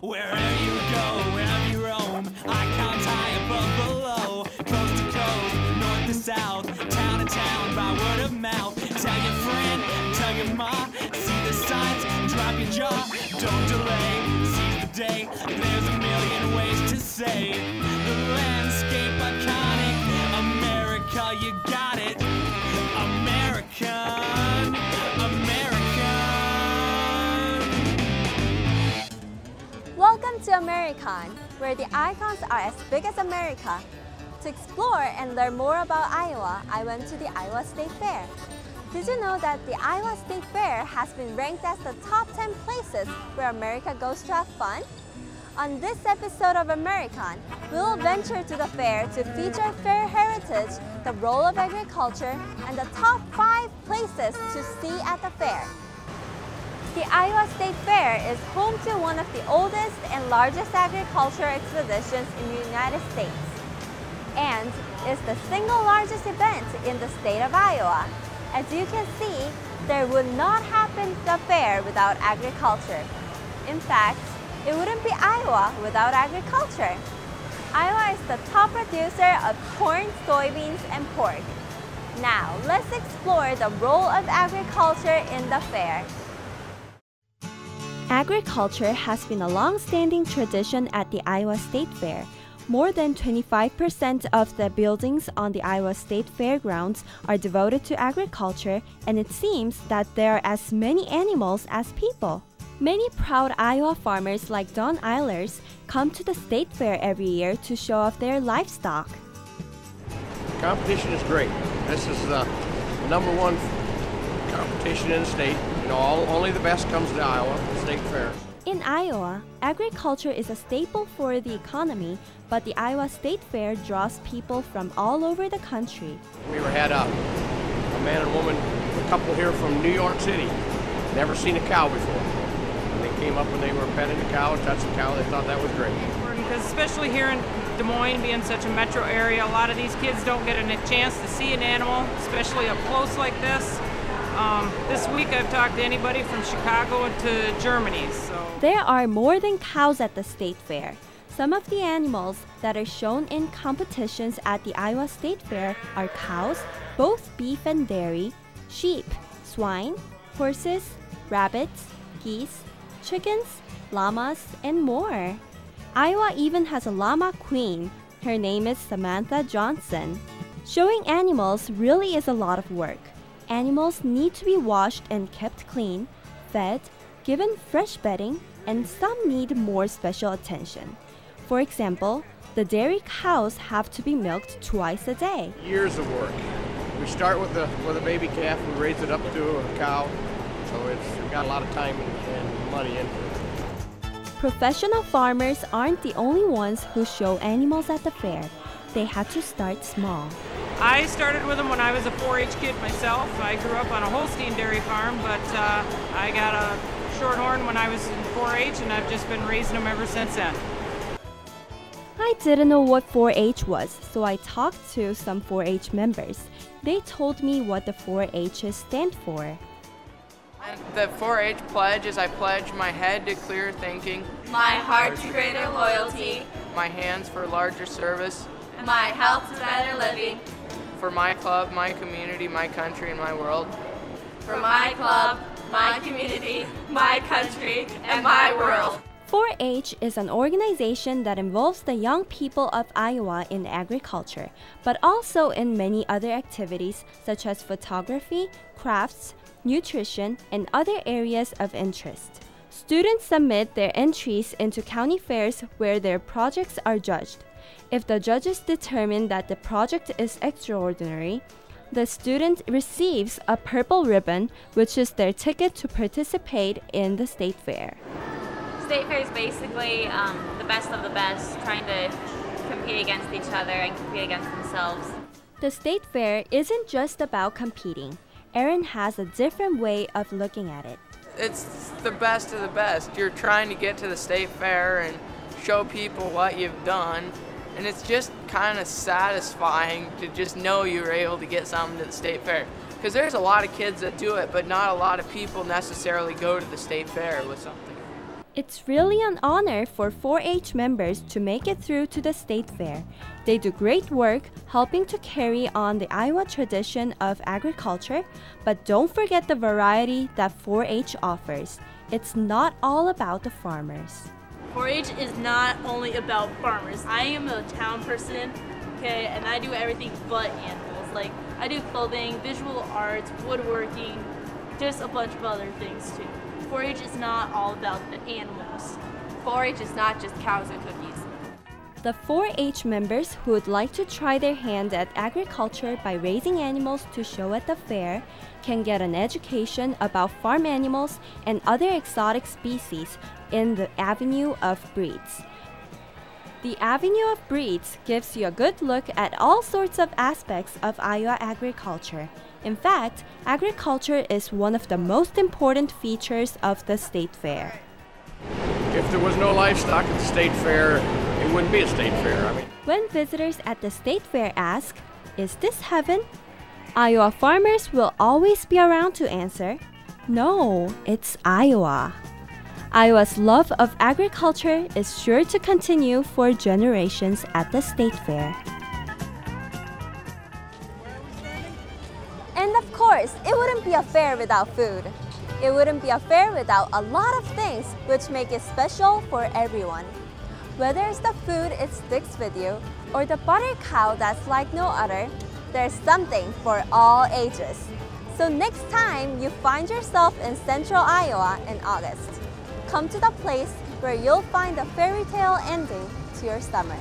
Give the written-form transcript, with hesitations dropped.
Wherever you go, wherever you roam, icons high above, below, coast to coast, north to south, town to town, by word of mouth. Tell your friend, tell your mom, see the signs, drop your jaw, don't delay, seize the day. There's a million ways to say the landscape iconic. America, you got it. AmerICON, AmerICON. Welcome to AmerICON, where the icons are as big as America. To explore and learn more about Iowa, I went to the Iowa State Fair. Did you know that the Iowa State Fair has been ranked as the top 10 places where America goes to have fun? On this episode of AmerICON, we will venture to the fair to feature fair heritage, the role of agriculture, and the top 5 places to see at the fair. The Iowa State Fair is home to one of the oldest and largest agriculture expositions in the United States, and is the single largest event in the state of Iowa. As you can see, there would not happen the fair without agriculture. In fact, it wouldn't be Iowa without agriculture. Iowa is the top producer of corn, soybeans, and pork. Now, let's explore the role of agriculture in the fair. Agriculture has been a long-standing tradition at the Iowa State Fair. More than 25% of the buildings on the Iowa State Fairgrounds are devoted to agriculture, and it seems that there are as many animals as people. Many proud Iowa farmers like Don Eilers come to the State Fair every year to show off their livestock. Competition is great. This is the number one competition in the state. You know, only the best comes to Iowa State Fair. In Iowa, agriculture is a staple for the economy, but the Iowa State Fair draws people from all over the country. We had a man and woman, a couple here from New York City, never seen a cow before. And they came up and they were petting the cow, touching the cow, they thought that was great. Because especially here in Des Moines, being such a metro area, a lot of these kids don't get a chance to see an animal, especially up close like this. This week I've talked to anybody from Chicago to Germany. There are more than cows at the State Fair. Some of the animals that are shown in competitions at the Iowa State Fair are cows, both beef and dairy, sheep, swine, horses, rabbits, geese, chickens, llamas, and more. Iowa even has a llama queen. Her name is Samantha Johnson. Showing animals really is a lot of work. Animals need to be washed and kept clean, fed, given fresh bedding, and some need more special attention. For example, the dairy cows have to be milked twice a day. Years of work. We start with a baby calf, we raise it up to a cow, so it's got a lot of time and money into it. Professional farmers aren't the only ones who show animals at the fair. They had to start small. I started with them when I was a 4-H kid myself. I grew up on a Holstein dairy farm, but I got a shorthorn when I was in 4-H, and I've just been raising them ever since then. I didn't know what 4-H was, so I talked to some 4-H members. They told me what the 4-H's stand for. And the 4-H pledge is I pledge my head to clear thinking, my heart to greater loyalty, my hands for larger service, and my health to better living, for my club, my community, my country, and my world. For my club, my community, my country, and my world. 4-H is an organization that involves the young people of Iowa in agriculture, but also in many other activities such as photography, crafts, nutrition, and other areas of interest. Students submit their entries into county fairs where their projects are judged. If the judges determine that the project is extraordinary, the student receives a purple ribbon, which is their ticket to participate in the state fair. State fair is basically the best of the best, trying to compete against each other and compete against themselves. The state fair isn't just about competing. Erin has a different way of looking at it. It's the best of the best. You're trying to get to the state fair and show people what you've done, and it's just kind of satisfying to just know you were able to get something to the state fair. Because there's a lot of kids that do it, but not a lot of people necessarily go to the state fair with something. It's really an honor for 4-H members to make it through to the state fair. They do great work helping to carry on the Iowa tradition of agriculture, but don't forget the variety that 4-H offers. It's not all about the farmers. 4-H is not only about farmers. I am a town person, okay, and I do everything but animals. Like, I do clothing, visual arts, woodworking, just a bunch of other things too. 4-H is not all about the animals. 4-H is not just cows and cookies. The 4-H members who would like to try their hand at agriculture by raising animals to show at the fair can get an education about farm animals and other exotic species in the Avenue of Breeds. The Avenue of Breeds gives you a good look at all sorts of aspects of Iowa agriculture. In fact, agriculture is one of the most important features of the state fair. If there was no livestock at the state fair, it wouldn't be a state fair. When visitors at the state fair ask, "Is this heaven?" Iowa farmers will always be around to answer, "No, it's Iowa." Iowa's love of agriculture is sure to continue for generations at the state fair. And of course, it wouldn't be a fair without food. It wouldn't be a fair without a lot of things which make it special for everyone. Whether it's the food it sticks with you or the butter cow that's like no other, there's something for all ages. So next time you find yourself in central Iowa in August, come to the place where you'll find a fairy tale ending to your summer.